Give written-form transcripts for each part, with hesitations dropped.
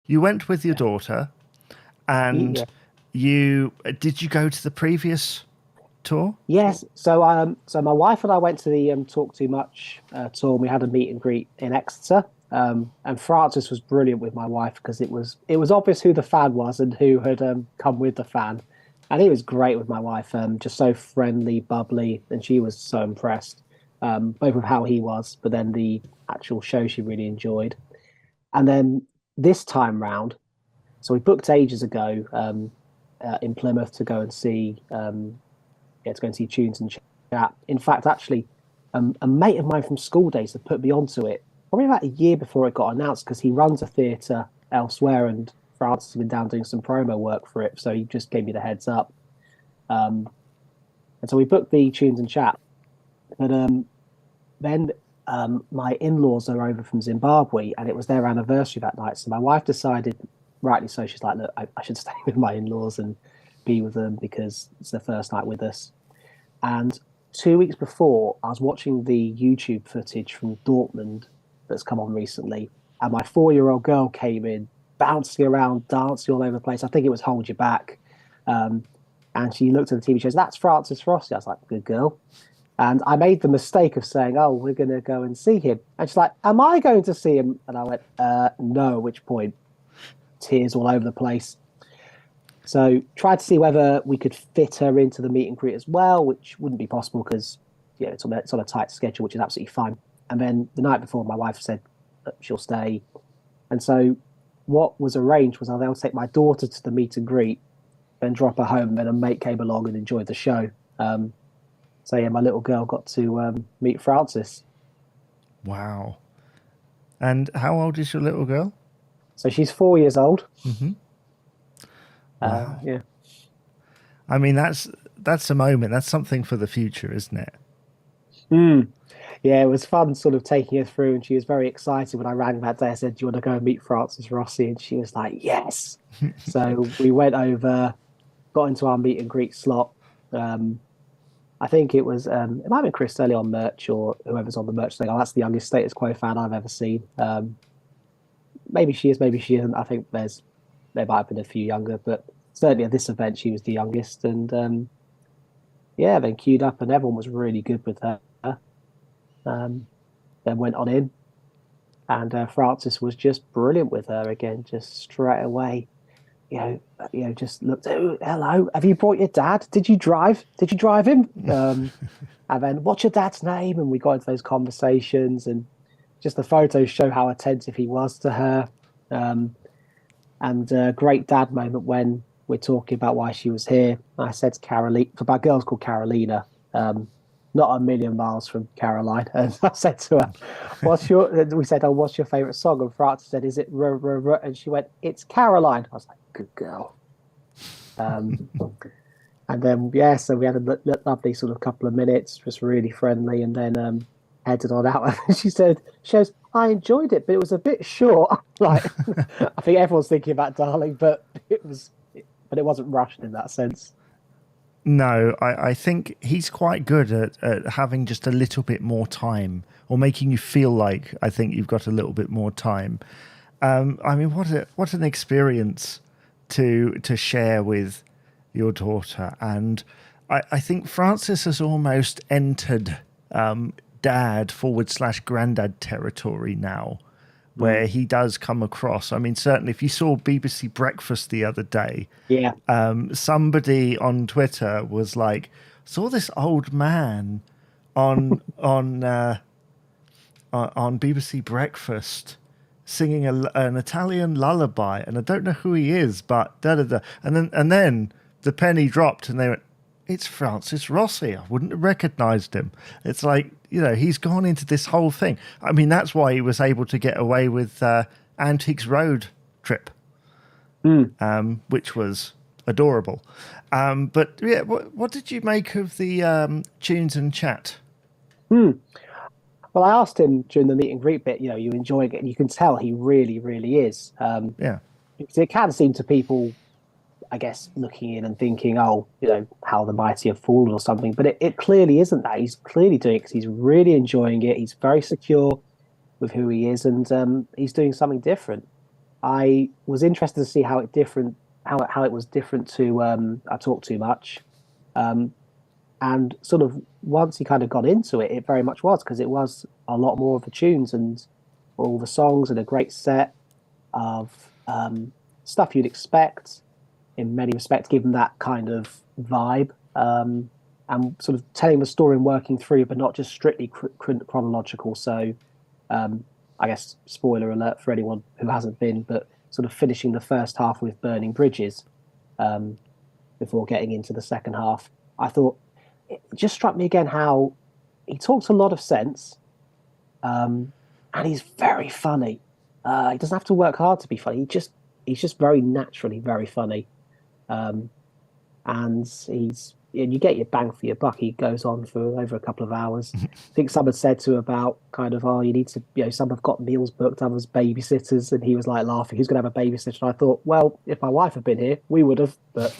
you went with your daughter, and Yeah. did you go to the previous tour? Yes. So my wife and I went to the Talk Too Much tour. And we had a meet and greet in Exeter. And Francis was brilliant with my wife because it was obvious who the fan was and who had come with the fan. And he was great with my wife, just so friendly, bubbly, and she was so impressed, both with how he was, but then the actual show she really enjoyed. And then this time round, so we booked ages ago in Plymouth to go and see to go and see Tunes and Chat. In fact, actually, a mate of mine from school days had put me onto it probably about a year before it got announced because he runs a theatre elsewhere and Francis has been down doing some promo work for it. So he just gave me the heads up. Um, and so we booked the Tunes and Chat. But then my in-laws are over from Zimbabwe and it was their anniversary that night. So my wife decided, rightly so, she's like, look, I should stay with my in-laws and be with them because it's their first night with us. And 2 weeks before, I was watching the YouTube footage from Dortmund that's come on recently, and my 4-year-old girl came in, bouncing around, dancing all over the place. I think it was Hold You Back. Um, and she looked at the TV shows, that's Francis Rossi. I was like, good girl. And I made the mistake of saying, oh, we're going to go and see him. And she's like, am I going to see him? And I went, no, at which point, tears all over the place. So tried to see whether we could fit her into the meet and greet as well, which wouldn't be possible because it's on a tight schedule, which is absolutely fine. And then the night before, my wife said that she'll stay, and so what was arranged was I'll be able to take my daughter to the meet and greet, then drop her home. And then a mate came along and enjoyed the show. So yeah, my little girl got to meet Francis. Wow. And how old is your little girl? So she's 4 years old. Wow. Yeah. I mean, that's a moment. That's something for the future, isn't it? Mm. Yeah, it was fun sort of taking her through, and she was very excited when I rang that day. I said, "Do you want to go and meet Francis Rossi?" And she was like, "Yes." So we went over, got into our meet and greet slot. Um, I think it might have been Chris early on merch or whoever's on the merch saying, "Oh, that's the youngest Status Quo fan I've ever seen." Maybe she is, maybe she isn't. I think there might have been a few younger, but certainly at this event she was the youngest. And yeah, then queued up, and everyone was really good with her. Um, then went on in, and Francis was just brilliant with her again, just straight away. Just looked. Oh, hello, have you brought your dad? Did you drive? Did you drive him? And then what's your dad's name? And we got into those conversations, and just the photos show how attentive he was to her. Um, and great dad moment when we're talking about why she was here. I said to Caroline, so my girl's called Carolina, not a million miles from Caroline. And I said to her, we said, oh, what's your favorite song? And Frances said, is it, and she went, it's Caroline. I was like, good girl. Um, and then, yeah, so we had a lovely sort of couple of minutes, just really friendly. And then headed on out. And she goes, I enjoyed it, but it was a bit short. Like, I think everyone's thinking about Darling, but it wasn't rushed in that sense. No, I think he's quite good at having just a little bit more time or making you feel like I think you've got a little bit more time. I mean, what an experience to share with your daughter. And I think Francis has almost entered dad / granddad territory now, where he does come across. I mean, certainly if you saw BBC Breakfast the other day, Yeah. somebody on Twitter was like, saw this old man on on BBC Breakfast singing an Italian lullaby, and I don't know who he is, but da da da. And then the penny dropped, and they went, "It's Francis Rossi. I wouldn't have recognised him." It's like, he's gone into this whole thing. I mean, that's why he was able to get away with Antiques Road trip, Mm. which was adorable. But yeah, what did you make of the tunes and chat? Mm. Well, I asked him during the meet and greet bit, you enjoying it, and you can tell he really, really is. Yeah. Because it can seem to people, I guess, looking in and thinking, oh, how the mighty have fallen or something. But it clearly isn't that. He's clearly doing it because he's really enjoying it. He's very secure with who he is, and he's doing something different. I was interested to see how it was different to I Talk Too Much. Um, and sort of once he kind of got into it, it very much was because it was a lot more of the tunes and all the songs and a great set of stuff you'd expect in many respects, given that kind of vibe. And sort of telling the story and working through, but not just strictly chronological. So, I guess spoiler alert for anyone who hasn't been, but sort of finishing the first half with Burning Bridges um, before getting into the second half. I thought it just struck me again how he talks a lot of sense, um, and he's very funny. He doesn't have to work hard to be funny. He's just very naturally very funny. Um, and you get your bang for your buck. He goes on for over a couple of hours. I think someone said to him about kind of, oh, you need to, some have got meals booked, others babysitters, and he was like laughing, who's going to have a babysitter? And I thought, well, if my wife had been here, we would have. But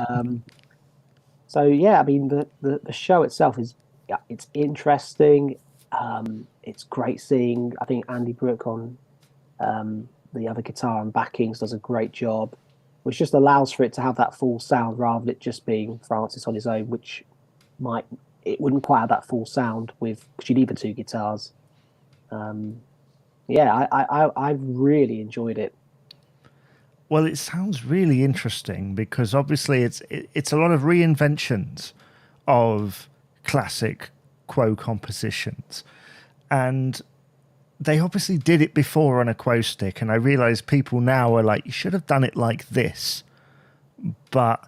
um, so yeah, I mean, the show itself is, yeah, it's interesting. It's great seeing. I think Andy Brook on the other guitar and backings does a great job, which just allows for it to have that full sound rather than it just being Francis on his own, which might it wouldn't quite have that full sound with because you need the two guitars. Um, yeah, I really enjoyed it. Well, it sounds really interesting because obviously it's a lot of reinventions of classic Quo compositions, and they obviously did it before on a Quo stick, and I realize people now are like, you should have done it like this. But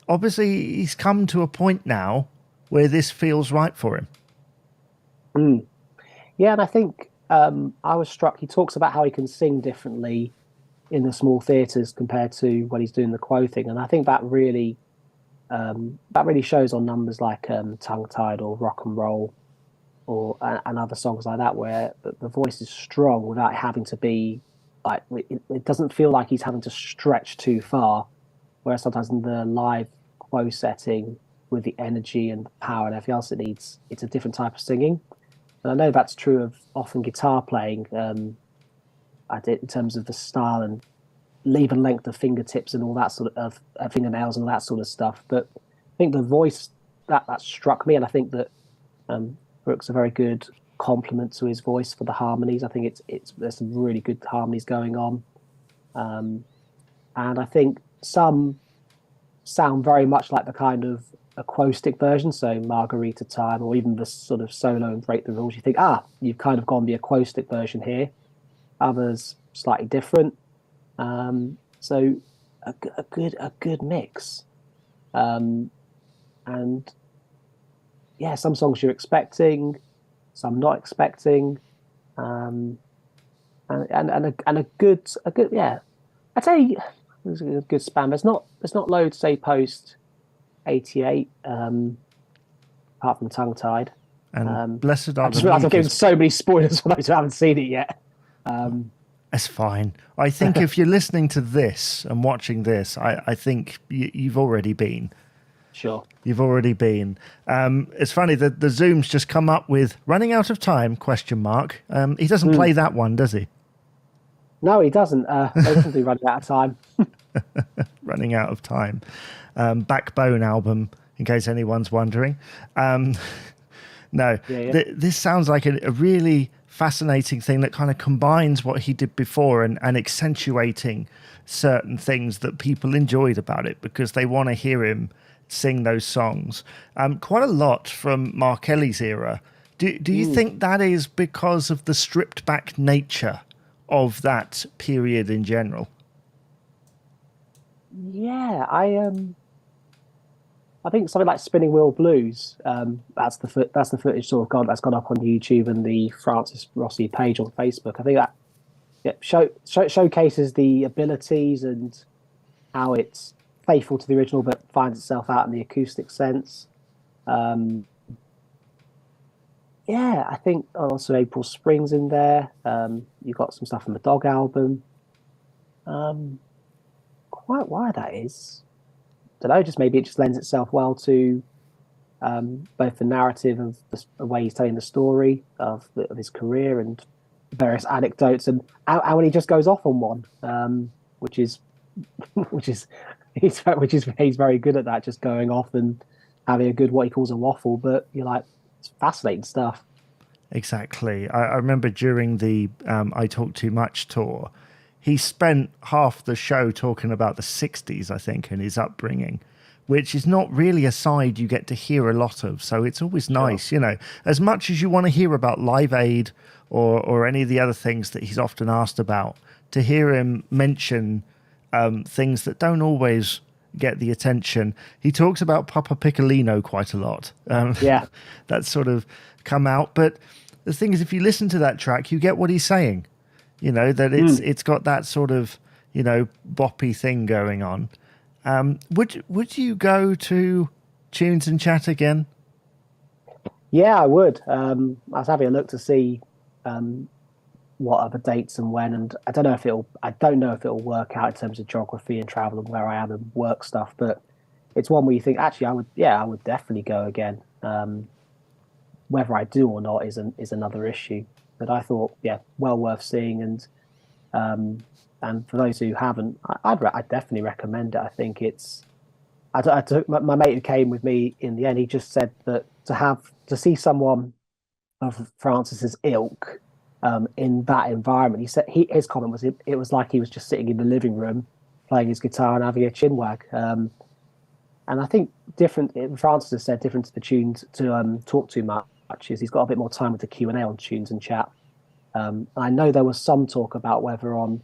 obviously he's come to a point now where this feels right for him. Mm. Yeah, and I think I was struck. He talks about how he can sing differently in the small theatres compared to when he's doing the Quo thing, and I think that really shows on numbers like Tongue Tied or Rock and Roll or and other songs like that where the voice is strong without having to be like it doesn't feel like he's having to stretch too far. Whereas sometimes in the live Quo setting with the energy and the power and everything else it needs, it's a different type of singing. And I know that's true of often guitar playing. I did in terms of the style and even length of fingertips and all that sort of fingernails and all that sort of stuff. But I think the voice that struck me, and I think that Brooks a very good complement to his voice for the harmonies. I think it's there's some really good harmonies going on, and I think some sound very much like the kind of acoustic version, so Margarita Time, or even the sort of solo and Break the Rules. You think, you've kind of gone the acoustic version here. Others slightly different. So a good mix. And yeah, some songs you're expecting, some not expecting, um, and a good yeah. I'd say there's a good span. There's not loads say post 88, apart from Tongue Tied. And Blessed Are I the just realised I've Meek given is so many spoilers for those who haven't seen it yet. Um, That's fine. I think if you're listening to this and watching this, I think you've already been. sure. You've already been. It's funny that the Zooms just come up with running out of time, question mark. He doesn't play that one, does he? No, he doesn't. He doesn't do running out of time. Running out of time. Backbone album, in case anyone's wondering. No, Yeah. this sounds like a really fascinating thing that kind of combines what he did before and accentuating certain things that people enjoyed about it because they want to hear him sing those songs. Quite a lot from Mark Kelly's era. Do you think that is because of the stripped back nature of that period in general? Yeah, I think something like Spinning Wheel Blues. That's the footage sort of gone that's gone up on YouTube and the Francis Rossi page on Facebook. I think that showcases the abilities and how it's faithful to the original but finds itself out in the acoustic sense. Um, yeah, I think also April Springs in there. You've got some stuff from the Dog album. Um, quite why that is, don't know. Just maybe it just lends itself well to both the narrative of the way he's telling the story of his career and various anecdotes, and when he just goes off on one, which is which is he's very good at that, just going off and having a good what he calls a waffle. But you're like, it's fascinating stuff. Exactly. I remember during the I Talk Too Much tour, he spent half the show talking about the 60s, I think, and his upbringing, which is not really a side you get to hear a lot of. So it's always nice, you know, as much as you want to hear about Live Aid or any of the other things that he's often asked about, to hear him mention things that don't always get the attention. He talks about Papa Piccolino quite a lot. Yeah. That's sort of come out. But the thing is, if you listen to that track, you get what he's saying. You know, that it's got that sort of, you know, boppy thing going on. Would you go to Tunes and Chat again? Yeah, I would. I was having a look to see what other dates and when, and I don't know if it'll work out in terms of geography and travel and where I am and work stuff. But it's one where you think, actually, I would definitely go again. Whether I do or not is another issue. But I thought, yeah, well worth seeing, and for those who haven't, I'd definitely recommend it. I think it's. I took my mate who came with me in the end. He just said that to see someone of Francis's ilk in that environment. He said his comment was it was like he was just sitting in the living room playing his guitar and having a chinwag. And I think Francis has said different to the tunes to Talk Too Much is he's got a bit more time with the Q&A on Tunes and Chat. I know there was some talk about whether on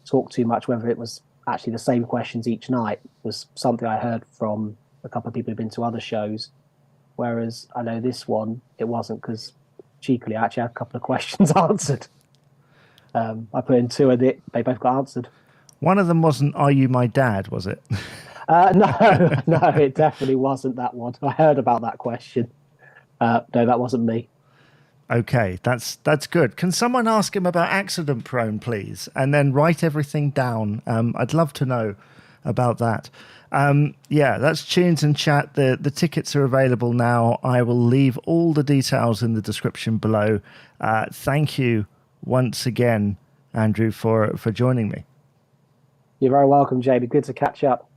Talk Too Much, whether it was actually the same questions each night was something I heard from a couple of people who've been to other shows. Whereas I know this one, it wasn't, because cheekily I actually had a couple of questions answered. I put in two and they both got answered. One of them wasn't "Are you my dad?" was it? No, it definitely wasn't that one. I heard about that question. No, that wasn't me. Okay, that's good. Can someone ask him about Accident Prone, please, and then write everything down? I'd love to know about that. Yeah, that's Tunes and Chat. The tickets are available now. I will leave all the details in the description below. Thank you once again, Andrew, for joining me. You're very welcome, Jamie. Good to catch up.